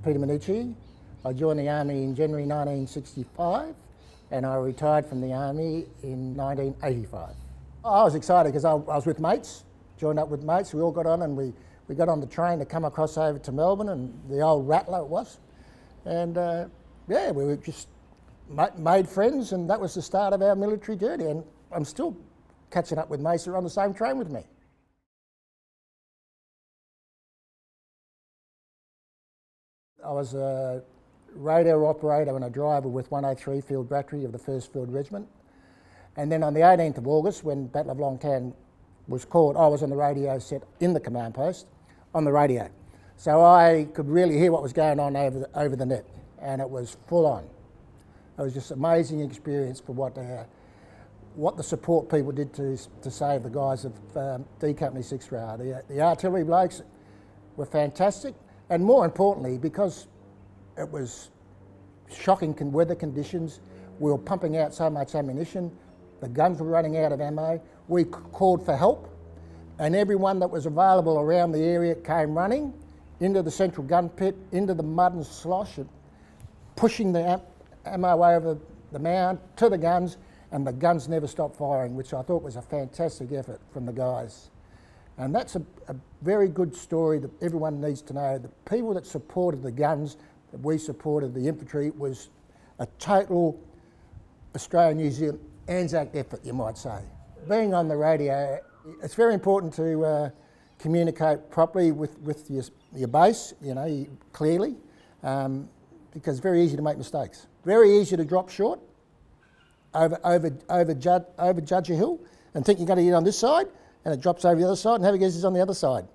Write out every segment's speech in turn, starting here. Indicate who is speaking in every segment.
Speaker 1: Peter Manucci. I joined the Army in January 1965 and I retired from the Army in 1985. I was excited because I was with mates, joined up with mates. We all got on and we got on the train to come across over to Melbourne, and the old Rattler it was. And yeah, we were just made friends, and that was the start of our military journey. And I'm still catching up with mates who are on the same train with me. I was a radio operator and a driver with 103 Field Battery of the 1st Field Regiment. And then on the 18th of August, when Battle of Longtan was called, I was on the radio set in the command post on the radio. So I could really hear what was going on over the net, and it was full on. It was just an amazing experience for what the support people did to save the guys of D Company 6th Rail. The artillery blokes were fantastic, and more importantly, because it was shocking weather conditions, we were pumping out so much ammunition, the guns were running out of ammo, we called for help, and everyone that was available around the area came running into the central gun pit, into the mud and slosh, and pushing the ammo over the mound to the guns, and the guns never stopped firing, which I thought was a fantastic effort from the guys. And that's a very good story that everyone needs to know. The people that supported the guns, that we supported the infantry, was a total Australia-New Zealand Anzac effort, you might say. Being on the radio, it's very important to communicate properly with your base, you know, clearly, because it's very easy to make mistakes. Very easy to drop short, overjudge a hill, and think you're going to get on this side, and it drops over the other side, and have a guess is on the other side.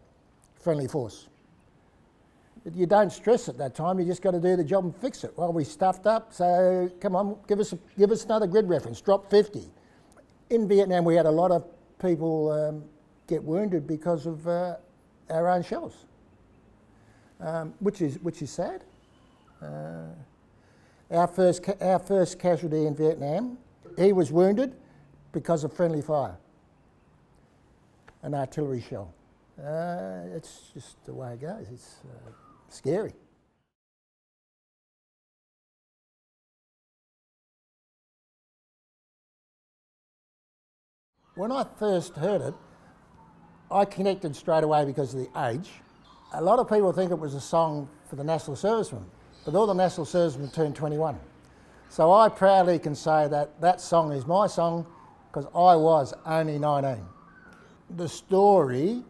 Speaker 1: Friendly force. You don't stress at that time, you just got to do the job and fix it. Well, we stuffed up, so come on, give us another grid reference, drop 50. In Vietnam, we had a lot of people get wounded because of our own shells, which is sad. Our first casualty in Vietnam, he was wounded because of friendly fire, an artillery shell. It's just the way it goes. It's scary. When I first heard it, I connected straight away because of the age. A lot of people think it was a song for the National Servicemen, but all the National Servicemen turned 21. So I proudly can say that that song is my song because I was only 19. The story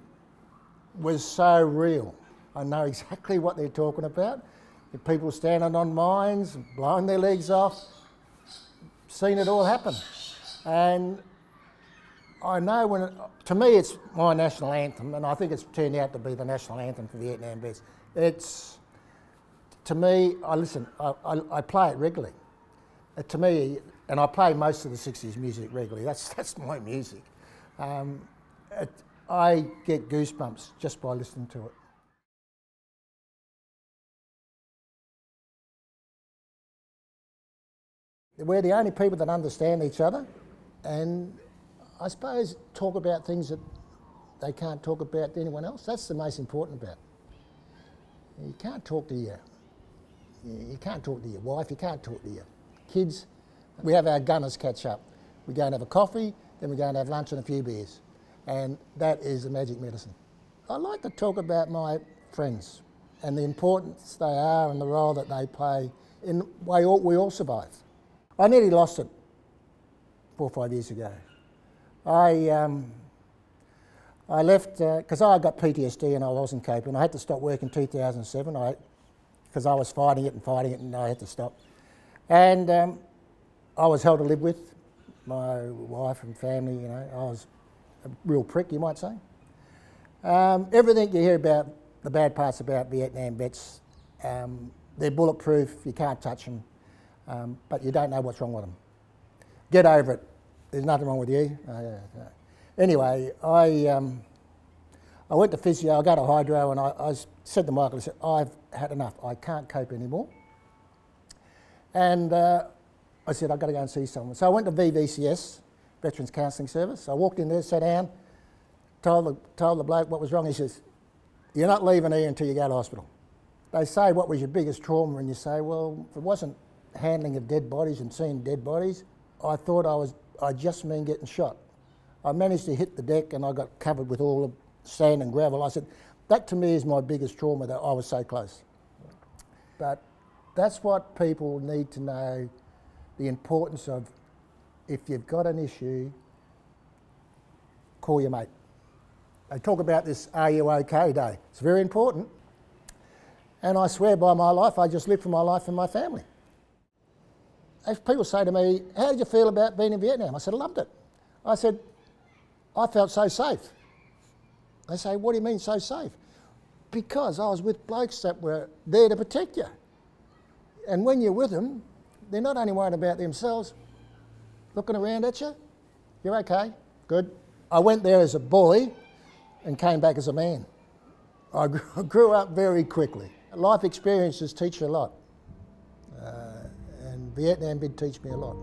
Speaker 1: was so real. I know exactly what they're talking about. The people standing on mines, blowing their legs off, seen it all happen. And I know to me it's my national anthem, and I think it's turned out to be the national anthem for Vietnam vets. It's, to me, I play it regularly. To me, and I play most of the 60s music regularly, that's my music. I get goosebumps just by listening to it. We're the only people that understand each other, and I suppose talk about things that they can't talk about to anyone else. That's the most important about it. You can't talk to your wife, you can't talk to your kids. We have our gunners catch up. We go and have a coffee, then we go and have lunch and a few beers. And that is the magic medicine. I like to talk about my friends and the importance they are and the role that they play in the way we all survive. I nearly lost it 4 or 5 years ago. I left because I got PTSD and I wasn't coping. I had to stop work in 2007 because I was fighting it and I had to stop. And I was hell to live with, my wife and family, you know. I was a real prick, you might say. Everything you hear about, the bad parts about Vietnam vets, they're bulletproof, you can't touch them, but you don't know what's wrong with them. Get over it. There's nothing wrong with you. Anyway, I went to physio, I got a hydro, and I said to Michael, I said, I've had enough, I can't cope anymore. And I said, I've got to go and see someone. So I went to VVCS, Veterans Counselling Service. I walked in there, sat down, told the bloke what was wrong. He says, you're not leaving here until you go to hospital. They say, what was your biggest trauma? And you say, well, if it wasn't handling of dead bodies and seeing dead bodies, I thought I just mean getting shot. I managed to hit the deck and I got covered with all the sand and gravel. I said, that to me is my biggest trauma, that I was so close. But that's what people need to know, the importance of, if you've got an issue, call your mate. They talk about this Are You OK Day. It's very important. And I swear by my life, I just live for my life and my family. If people say to me, how did you feel about being in Vietnam? I said, I loved it. I said, I felt so safe. They say, what do you mean so safe? Because I was with blokes that were there to protect you. And when you're with them, they're not only worried about themselves, looking around at you, you're okay, good. I went there as a boy and came back as a man. I grew up very quickly. Life experiences teach you a lot. And Vietnam did teach me a lot.